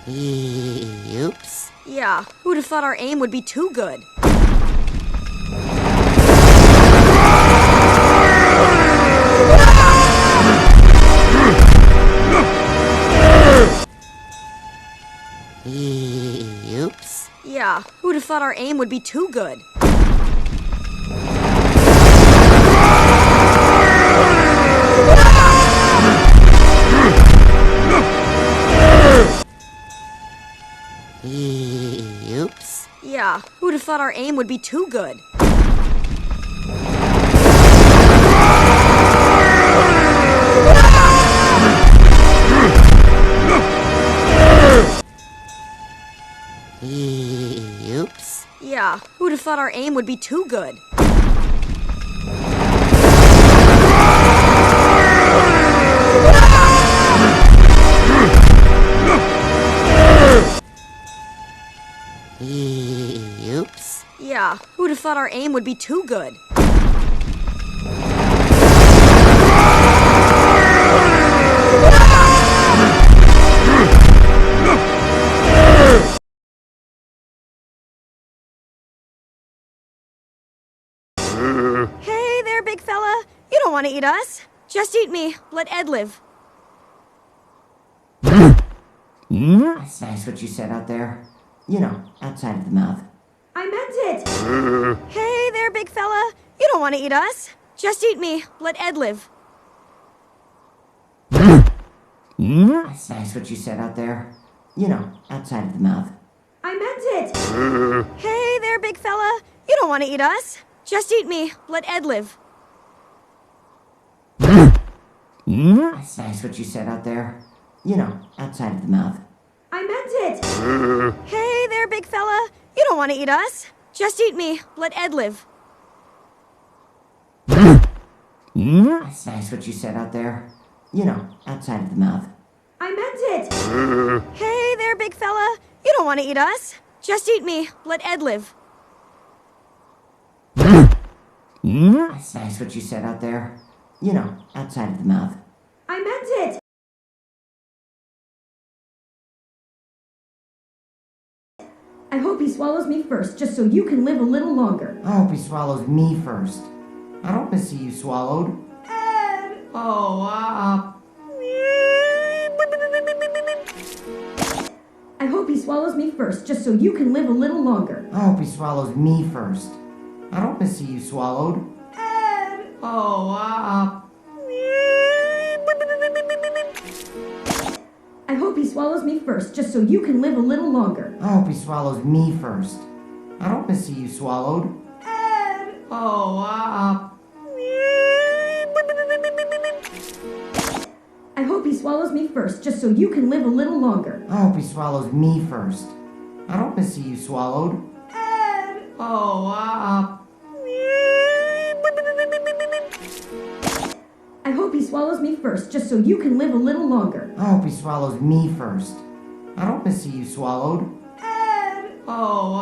Oops. Yeah, who'd have thought our aim would be too good? Oops. Yeah, who'd have thought our aim would be too good? Oops. Yeah, who'd have thought our aim would be too good? Oops. Yeah, who'd have thought our aim would be too good? Oops. Yeah, who'd have thought our aim would be too good? Hey there, big fella. You don't want to eat us. Just eat me. Let Ed live. That's nice what you said out there. You know, outside of the mouth. I meant it. Hey there, big fella. You don't want to eat us. Just eat me. Let Ed live. That's nice what you said out there. You know, outside of the mouth. I meant it. Hey there, big fella. You don't want to eat us. Just eat me. Let Ed live. That's nice what you said out there. You know, outside of the mouth. I meant it. Hey there, big fella. You don't want to eat us. Just eat me. Let Ed live. That's nice what you said out there. You know, outside of the mouth. I meant it. Hey there, big fella. You don't want to eat us. Just eat me. Let Ed live. That's nice what you said out there. You know, outside of the mouth. I meant it. I hope he swallows me first, just so you can live a little longer. I hope he swallows me first. I don't want to see you swallowed. Ed! Oh, I hope he swallows me first, just so you can live a little longer. I hope he swallows me first. I don't want to see you swallowed. Ed! Oh, I hope he swallows me first, just so you can live a little longer. I hope he swallows me first. I don't want to see you swallowed. Ed! Oh, I hope he swallows me first, just so you can live a little longer. I hope he swallows me first. I don't want to see you swallowed. Ed! Oh, I hope he swallows me first, just so you can live a little longer. I hope he swallows me first. I don't want to see you swallowed. Ed! Oh,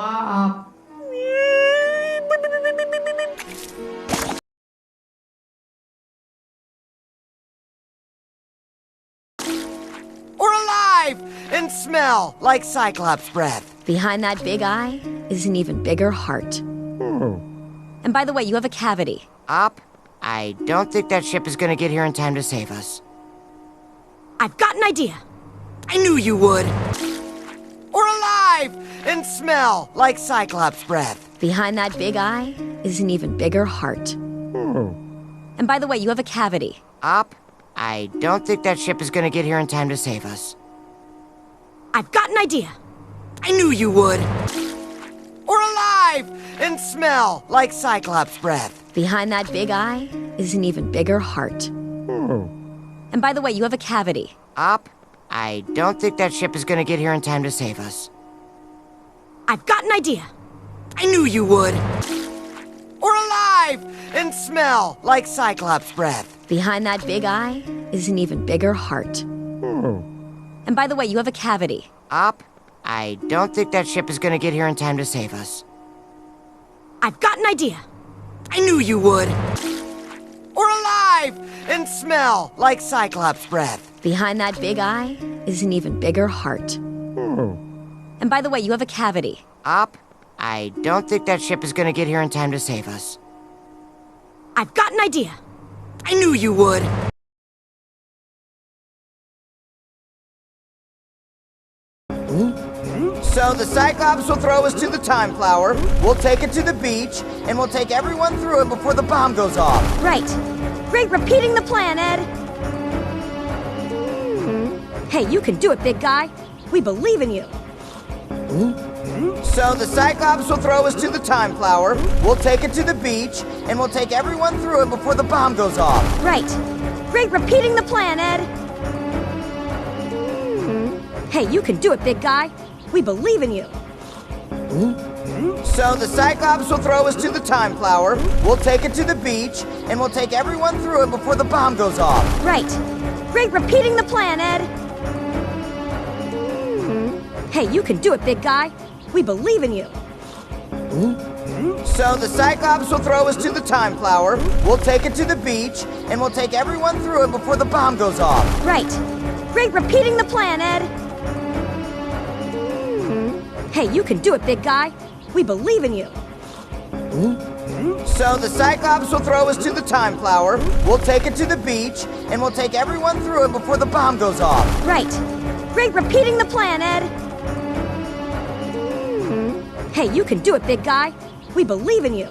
We're alive! And smell like Cyclops breath. Behind that big eye is an even bigger heart. And by the way, you have a cavity. Up? I don't think that ship is gonna get here in time to save us. I've got an idea. I knew you would! We're alive! And smell like Cyclops breath. Behind that big eye is an even bigger heart. And by the way, you have a cavity. Up? I don't think that ship is gonna get here in time to save us. I've got an idea. I knew you would! We're alive! And smell like Cyclops breath. Behind that big eye is an even bigger heart. And by the way, you have a cavity. Up? I don't think that ship is gonna get here in time to save us. I've got an idea. I knew you would! We're alive! And smell like Cyclops breath. Behind that big eye is an even bigger heart. And by the way, you have a cavity. Up? I don't think that ship is gonna get here in time to save us. I've got an idea. I knew you would! We're alive! And smell like Cyclops breath. Behind that big eye is an even bigger heart. And by the way, you have a cavity. Up? I don't think that ship is gonna get here in time to save us. I've got an idea. I knew you would! So the Cyclops will throw us to the time flower, we'll take it to the beach, and we'll take everyone through it before the bomb goes off. Right. Great repeating the plan, Ed. Hey, you can do it, big guy. We believe in you. So the Cyclops will throw us to the time flower, we'll take it to the beach, and we'll take everyone through it before the bomb goes off. Right. Great repeating the plan, Ed. Hey, you can do it, big guy. We believe in you. So the Cyclops will throw us to the time flower, we'll take it to the beach, and we'll take everyone through it before the bomb goes off. Right. Great repeating the plan, Ed. Hey, you can do it, big guy. We believe in you. So the Cyclops will throw us to the time flower, we'll take it to the beach, and we'll take everyone through it before the bomb goes off. Right. Great repeating the plan, Ed. Hey, you can do it, big guy. We believe in you. So the Cyclops will throw us to the time flower, we'll take it to the beach, and we'll take everyone through it before the bomb goes off. Right. Great repeating the plan, Ed. Hey, you can do it, big guy. We believe in you.